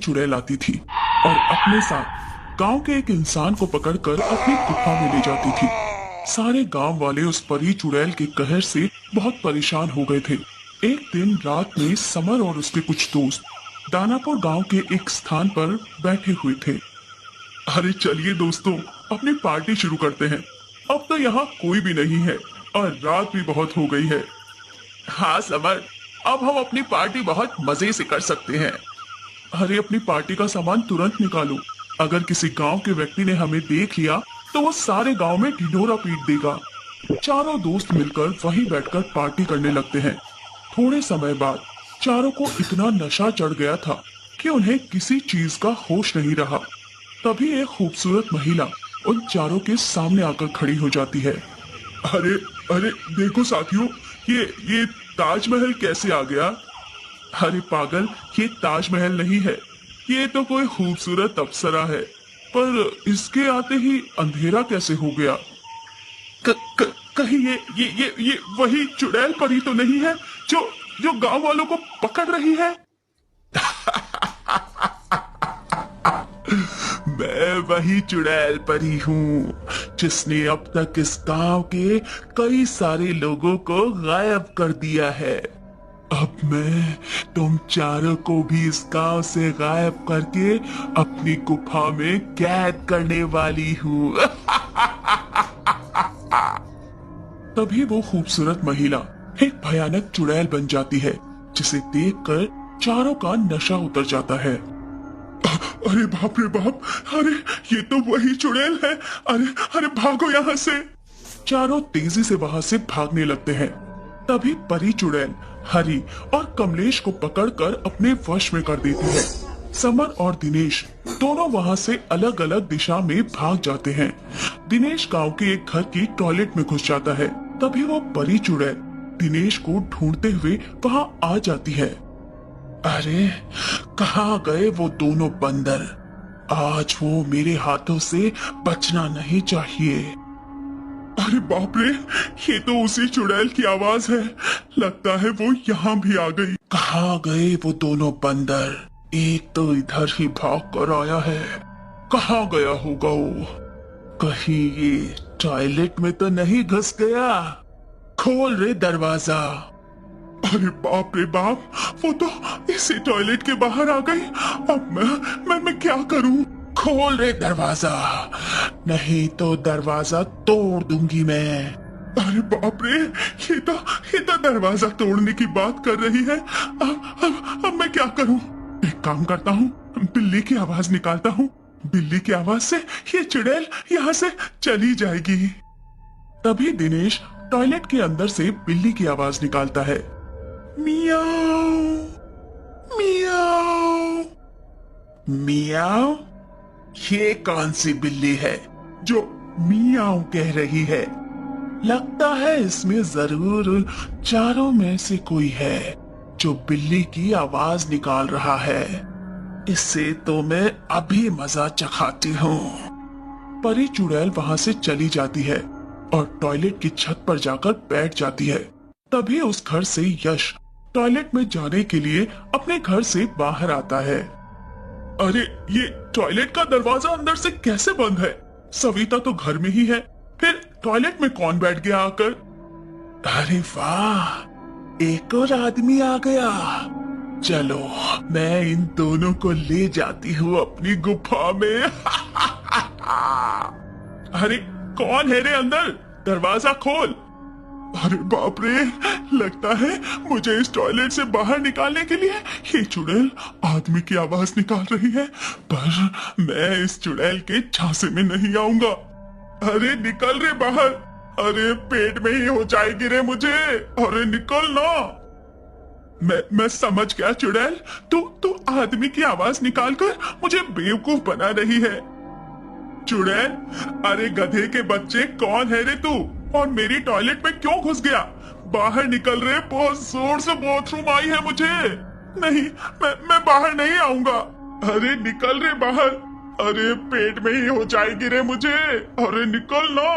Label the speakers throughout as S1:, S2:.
S1: चुड़ैल आती थी और अपने साथ गांव के एक इंसान को पकड़कर अपनी गुफा में ले जाती थी। सारे गांव वाले उस परी चुड़ैल के कहर से बहुत परेशान हो गए थे। एक दिन रात में समर और उसके कुछ दोस्त दानापुर गांव के एक स्थान पर बैठे हुए थे। अरे चलिए दोस्तों, अपनी पार्टी शुरू करते हैं। अब तो यहाँ कोई भी नहीं है और रात भी बहुत हो गई है। हाँ समर, अब हम अपनी पार्टी बहुत मजे से कर सकते हैं। अरे अपनी पार्टी का सामान तुरंत निकालो, अगर किसी गांव के व्यक्ति ने हमें देख लिया तो वो सारे गांव में ढिढोरा पीट देगा। चारों दोस्त मिलकर वहीं बैठकर पार्टी करने लगते हैं। थोड़े समय बाद चारों को इतना नशा चढ़ गया था कि उन्हें किसी चीज का होश नहीं रहा। तभी एक खूबसूरत महिला उन चारों के सामने आकर खड़ी हो जाती है। अरे अरे देखो साथियों, ये ताजमहल कैसे आ गया? अरे पागल, ये ताजमहल नहीं है, ये तो कोई खूबसूरत अप्सरा है। पर इसके आते ही अंधेरा कैसे हो गया? कहीं ये वही चुड़ैल परी तो नहीं है जो गांव वालों को पकड़ रही है? मैं वही चुड़ैल परी हूँ जिसने अब तक इस गांव के कई सारे लोगों को गायब कर दिया है। अब मैं तुम चारों को भी इस गांव से गायब करके अपनी गुफा में कैद करने वाली हूँ। तभी वो खूबसूरत महिला एक भयानक चुड़ैल बन जाती है, जिसे देखकर चारों का नशा उतर जाता है। अरे बाप रे बाप, अरे ये तो वही चुड़ैल है। अरे अरे भागो यहाँ से। चारों तेजी से वहां से भागने लगते हैं। तभी परी चुड़ैल हरी और कमलेश को पकड़कर अपने वश में कर देती है। समर और दिनेश दोनों वहां से अलग अलग दिशा में भाग जाते हैं। दिनेश गांव के एक घर की टॉयलेट में घुस जाता है। तभी वो परी चुड़ैल दिनेश को ढूंढते हुए वहां आ जाती है। अरे कहाँ गए वो दोनों बंदर? आज वो मेरे हाथों से बचना नहीं चाहिए। अरे बाप रे, ये तो उसी चुड़ैल की आवाज है। लगता है वो यहाँ भी आ गई। कहाँ गए वो दोनों बंदर? एक तो इधर ही भाग कर आया है। कहाँ गया होगा वो? कहीं ये टॉयलेट में तो नहीं घुस गया? खोल रे दरवाजा। अरे बाप रे बाप, वो तो इसी टॉयलेट के बाहर आ गई। अब मैं क्या करूं? खोल रे दरवाजा, नहीं तो दरवाजा तोड़ दूंगी मैं। अरे बाप रे, ये तो दरवाजा तोड़ने की बात कर रही है। अब मैं क्या करूं? एक काम करता हूं, बिल्ली की आवाज निकालता हूं। बिल्ली की आवाज से ये चुड़ैल यहाँ से चली जाएगी। तभी दिनेश टॉयलेट के अंदर से बिल्ली की आवाज निकालता है। मियाओ मियाओ मियाओ। ये कौन सी बिल्ली है जो मियाओ कह रही है? लगता है इसमें जरूर उन चारों में से कोई है जो बिल्ली की आवाज निकाल रहा है। इससे तो मैं अभी मजा चखाती हूँ। परी चुड़ैल वहां से चली जाती है और टॉयलेट की छत पर जाकर बैठ जाती है। तभी उस घर से यश टॉयलेट में जाने के लिए अपने घर से बाहर आता है। अरे ये टॉयलेट का दरवाजा अंदर से कैसे बंद है? सविता तो घर में ही है, फिर टॉयलेट में कौन बैठ गया आकर? अरे वाह, एक और आदमी आ गया। चलो मैं इन दोनों को ले जाती हूँ अपनी गुफा में। अरे कौन है रे अंदर? दरवाजा खोल। अरे बाप रे, लगता है मुझे इस टॉयलेट से बाहर निकालने के लिए ये चुड़ैल आदमी की आवाज निकाल रही है, पर मैं इस चुड़ैल के झांसे में नहीं आऊंगा। अरे निकल रे बाहर। अरे पेट में ही हो जाएगी रे मुझे। अरे निकल ना। मैं समझ गया चुड़ैल, तू आदमी की आवाज निकालकर मुझे बेवकूफ बना रही है। चुड़ैल, अरे गधे के बच्चे, कौन है रे तू और मेरी टॉयलेट में क्यों घुस गया? बाहर निकल रे, बहुत जोर से बाथरूम आई है मुझे। नहीं, मैं बाहर नहीं आऊंगा। अरे निकल रे बाहर। अरे पेट में ही हो जाएगी रे मुझे। अरे निकल ना।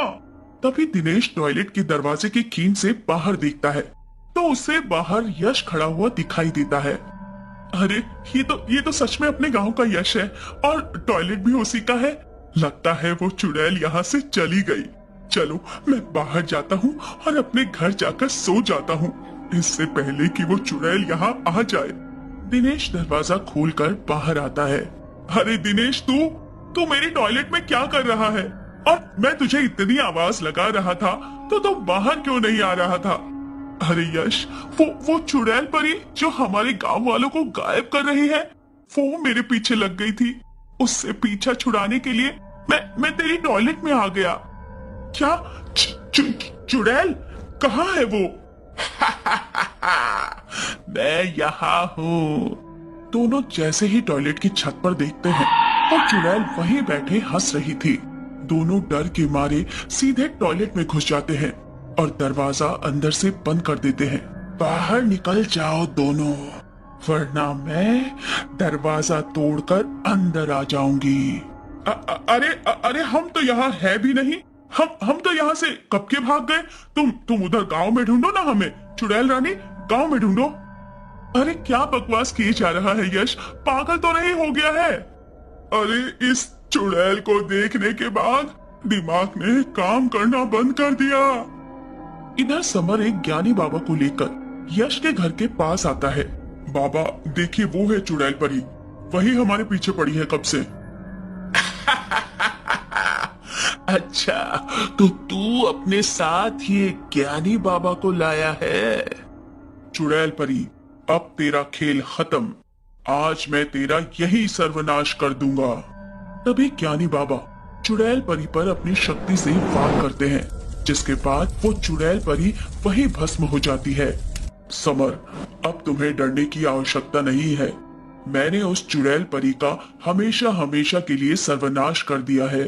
S1: तभी दिनेश टॉयलेट के दरवाजे की कील से बाहर देखता है तो उसे बाहर यश खड़ा हुआ दिखाई देता है। अरे ये तो सच में अपने गांव का यश है और टॉयलेट भी उसी का है। लगता है वो चुड़ैल यहाँ से चली गई। चलो मैं बाहर जाता हूँ और अपने घर जाकर सो जाता हूँ, इससे पहले कि वो चुड़ैल यहाँ आ जाए। दिनेश दरवाजा खोलकर बाहर आता है। अरे दिनेश, तू मेरी टॉयलेट में क्या कर रहा है? और मैं तुझे इतनी आवाज लगा रहा था तो तू बाहर क्यों नहीं आ रहा था? अरे यश, वो चुड़ैल परी जो हमारे गांव वालों को गायब कर रही है, वो मेरे पीछे लग गई थी। उससे पीछा छुड़ाने के लिए मैं तेरी टॉयलेट में आ गया। क्या चुड़ैल? कहाँ है वो? मैं यहाँ हूँ। दोनों जैसे ही टॉयलेट की छत पर देखते हैं और चुड़ैल वहीं बैठे हंस रही थी। दोनों डर के मारे सीधे टॉयलेट में घुस जाते हैं और दरवाजा अंदर से बंद कर देते हैं। बाहर निकल जाओ दोनों, वरना मैं दरवाजा तोड़कर अंदर आ जाऊंगी। अरे हम तो यहाँ है भी नहीं। हम तो यहाँ से कब के भाग गए। तुम उधर गांव में ढूंढो ना हमें। चुड़ैल रानी, गांव में ढूंढो। अरे क्या बकवास किए जा रहा है यश, पागल तो नहीं हो गया है? अरे इस चुड़ैल को देखने के बाद दिमाग ने काम करना बंद कर दिया। इधर समर एक ज्ञानी बाबा को लेकर यश के घर के पास आता है। बाबा देखिए, वो है चुड़ैल परी, वही हमारे पीछे पड़ी है कब से। अच्छा, तो तू अपने साथ ये ज्ञानी बाबा को लाया है? चुड़ैल परी, अब तेरा खेल खत्म। आज मैं तेरा यही सर्वनाश कर दूंगा। तभी ज्ञानी बाबा चुड़ैल परी पर अपनी शक्ति से वार करते हैं, जिसके बाद वो चुड़ैल परी वही भस्म हो जाती है। समर, अब तुम्हें डरने की आवश्यकता नहीं है। मैंने उस चुड़ैल परी का हमेशा हमेशा के लिए सर्वनाश कर दिया है।